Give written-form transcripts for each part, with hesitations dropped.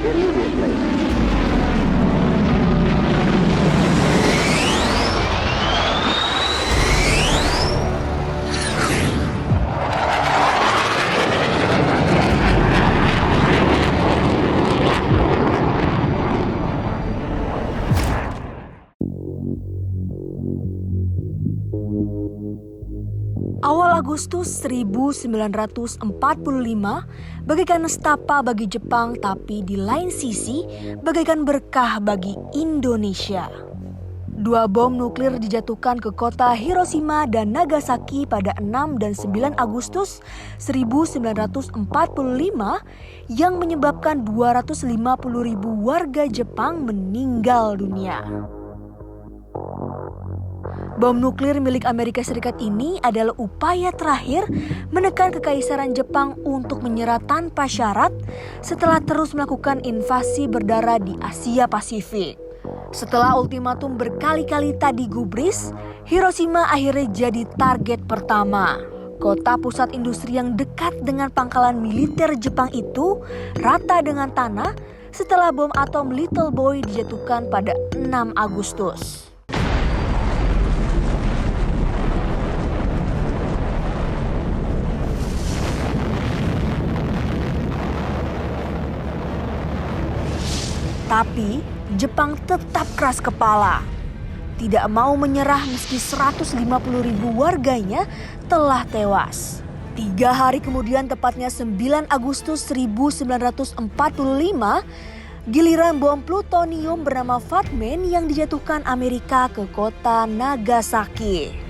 immediately. Awal Agustus 1945 bagaikan nestapa bagi Jepang, tapi di lain sisi bagaikan berkah bagi Indonesia. 2 bom nuklir dijatuhkan ke kota Hiroshima dan Nagasaki pada 6 dan 9 Agustus 1945 yang menyebabkan 250.000 warga Jepang meninggal dunia. Bom nuklir milik Amerika Serikat ini adalah upaya terakhir menekan kekaisaran Jepang untuk menyerah tanpa syarat setelah terus melakukan invasi berdarah di Asia Pasifik. Setelah ultimatum berkali-kali tak digubris, Hiroshima akhirnya jadi target pertama. Kota pusat industri yang dekat dengan pangkalan militer Jepang itu rata dengan tanah setelah bom atom Little Boy dijatuhkan pada 6 Agustus. Tapi Jepang tetap keras kepala, tidak mau menyerah meski 150.000 warganya telah tewas. 3 hari kemudian, tepatnya 9 Agustus 1945, giliran bom plutonium bernama Fat Man yang dijatuhkan Amerika ke kota Nagasaki.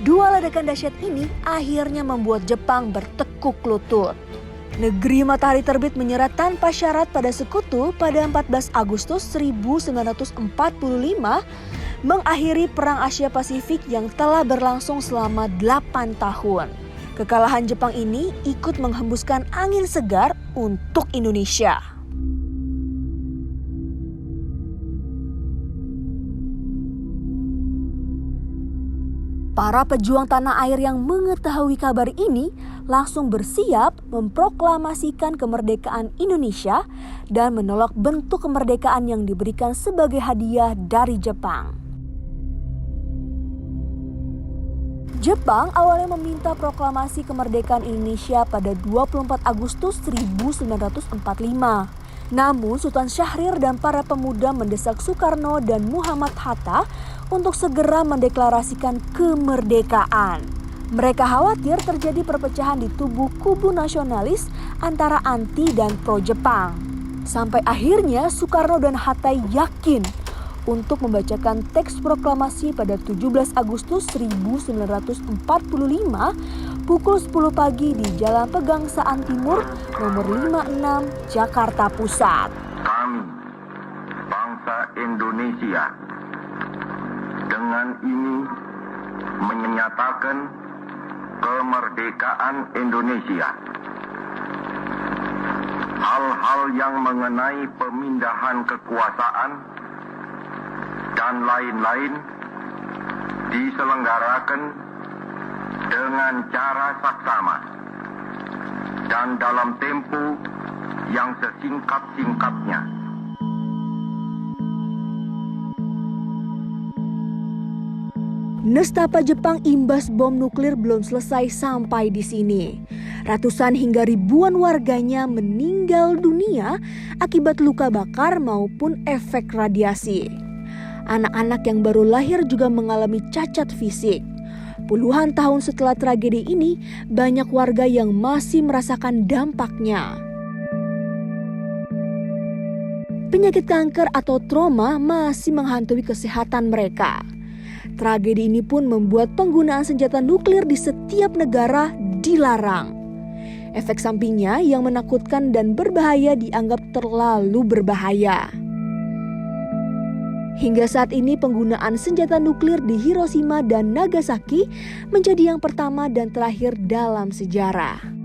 Dua ledakan dahsyat ini akhirnya membuat Jepang bertekuk lutut. Negeri matahari terbit menyerah tanpa syarat pada sekutu pada 14 Agustus 1945, mengakhiri Perang Asia Pasifik yang telah berlangsung selama 8 tahun. Kekalahan Jepang ini ikut menghembuskan angin segar untuk Indonesia. Para pejuang tanah air yang mengetahui kabar ini langsung bersiap memproklamasikan kemerdekaan Indonesia dan menolak bentuk kemerdekaan yang diberikan sebagai hadiah dari Jepang. Jepang awalnya meminta proklamasi kemerdekaan Indonesia pada 24 Agustus 1945. Namun Sultan Syahrir dan para pemuda mendesak Soekarno dan Muhammad Hatta untuk segera mendeklarasikan kemerdekaan. Mereka khawatir terjadi perpecahan di tubuh kubu nasionalis antara anti dan pro-Jepang. Sampai akhirnya Soekarno dan Hatta yakin untuk membacakan teks proklamasi pada 17 Agustus 1945 pukul 10 pagi di Jalan Pegangsaan Timur nomor 56 Jakarta Pusat. Kami, bangsa Indonesia, dengan ini menyatakan kemerdekaan Indonesia. Hal-hal yang mengenai pemindahan kekuasaan dan lain-lain diselenggarakan dengan cara saksama dan dalam tempo yang sesingkat-singkatnya. Nestapa Jepang imbas bom nuklir belum selesai sampai di sini. Ratusan hingga ribuan warganya meninggal dunia akibat luka bakar maupun efek radiasi. Anak-anak yang baru lahir juga mengalami cacat fisik. Puluhan tahun setelah tragedi ini, banyak warga yang masih merasakan dampaknya. Penyakit kanker atau trauma masih menghantui kesehatan mereka. Tragedi ini pun membuat penggunaan senjata nuklir di setiap negara dilarang. Efek sampingnya yang menakutkan dan berbahaya dianggap terlalu berbahaya. Hingga saat ini penggunaan senjata nuklir di Hiroshima dan Nagasaki menjadi yang pertama dan terakhir dalam sejarah.